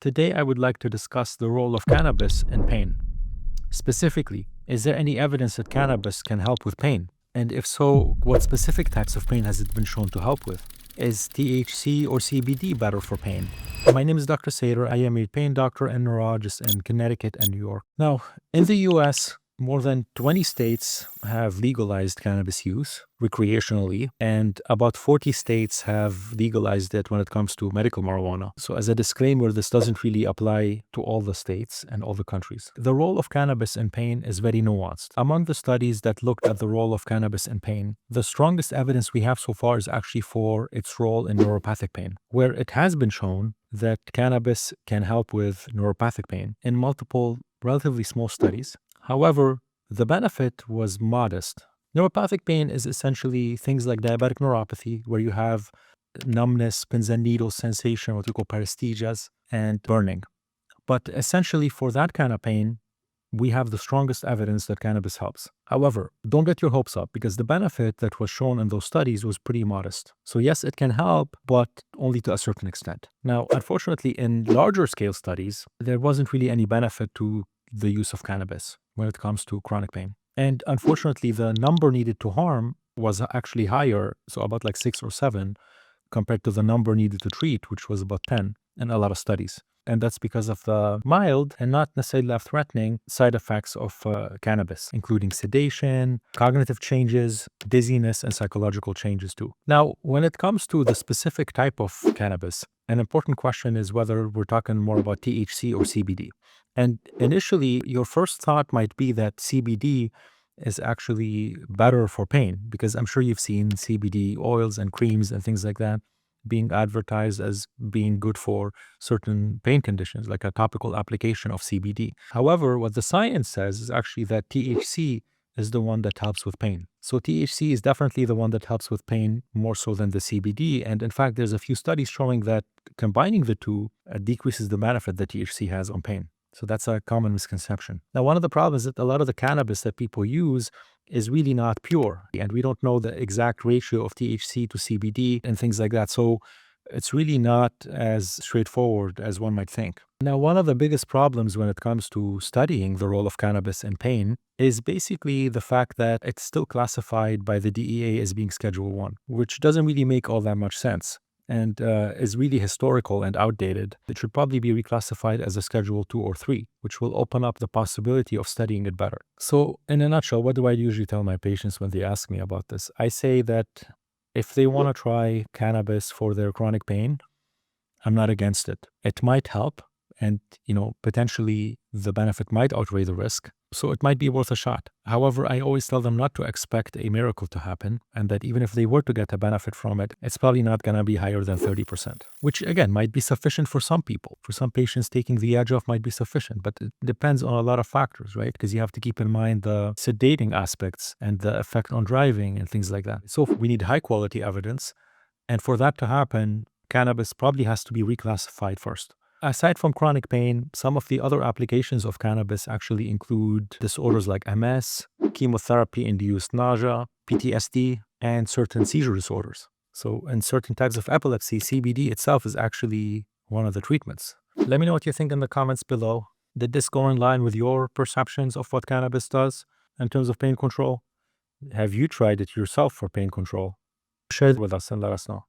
Today, I would like to discuss the role of cannabis in pain. Specifically, is there any evidence that cannabis can help with pain? And if so, what specific types of pain has it been shown to help with? Is THC or CBD better for pain? My name is Dr. Sater. I am a pain doctor and neurologist in Connecticut and New York. Now, in the US, more than 20 states have legalized cannabis use recreationally, and about 40 states have legalized it when it comes to medical marijuana. So, as a disclaimer, this doesn't really apply to all the states and all the countries. The role of cannabis in pain is very nuanced. Among the studies that looked at the role of cannabis in pain, the strongest evidence we have so far is actually for its role in neuropathic pain, where it has been shown that cannabis can help with neuropathic pain in multiple relatively small studies. However, the benefit was modest. Neuropathic pain is essentially things like diabetic neuropathy, where you have numbness, pins and needles sensation, what we call paresthesias, and burning. But essentially, for that kind of pain, we have the strongest evidence that cannabis helps. However, don't get your hopes up, because the benefit that was shown in those studies was pretty modest. So yes, it can help, but only to a certain extent. Now, unfortunately, in larger scale studies, there wasn't really any benefit to the use of cannabis when it comes to chronic pain. And unfortunately, the number needed to harm was actually higher, so about like 6 or 7, compared to the number needed to treat, which was about 10 in a lot of studies. And that's because of the mild and not necessarily life-threatening side effects of cannabis, including sedation, cognitive changes, dizziness, and psychological changes too. Now, when it comes to the specific type of cannabis, an important question is whether we're talking more about THC or CBD. And initially, your first thought might be that CBD is actually better for pain, because I'm sure you've seen CBD oils and creams and things like that being advertised as being good for certain pain conditions, like a topical application of CBD. However, what the science says is actually that THC is the one that helps with pain. So THC is definitely the one that helps with pain more so than the CBD. And in fact, there's a few studies showing that combining the two decreases the benefit that THC has on pain. So that's a common misconception. Now, one of the problems is that a lot of the cannabis that people use is really not pure, and we don't know the exact ratio of THC to CBD and things like that. So it's really not as straightforward as one might think. Now, one of the biggest problems when it comes to studying the role of cannabis in pain is basically the fact that it's still classified by the DEA as being Schedule 1, which doesn't really make all that much sense, and is really historical and outdated. It should probably be reclassified as a Schedule 2 or 3, which will open up the possibility of studying it better. So in a nutshell, what do I usually tell my patients when they ask me about this? I say that if they want to try cannabis for their chronic pain, I'm not against it. It might help, and potentially the benefit might outweigh the risk. So it might be worth a shot. However, I always tell them not to expect a miracle to happen, and that even if they were to get a benefit from it, it's probably not going to be higher than 30%, which again might be sufficient for some people. For some patients, taking the edge off might be sufficient, but it depends on a lot of factors, right? Because you have to keep in mind the sedating aspects and the effect on driving and things like that. So we need high quality evidence, and for that to happen, cannabis probably has to be reclassified first. Aside from chronic pain, some of the other applications of cannabis actually include disorders like MS, chemotherapy-induced nausea, PTSD, and certain seizure disorders. So in certain types of epilepsy, CBD itself is actually one of the treatments. Let me know what you think in the comments below. Did this go in line with your perceptions of what cannabis does in terms of pain control? Have you tried it yourself for pain control? Share it with us and let us know.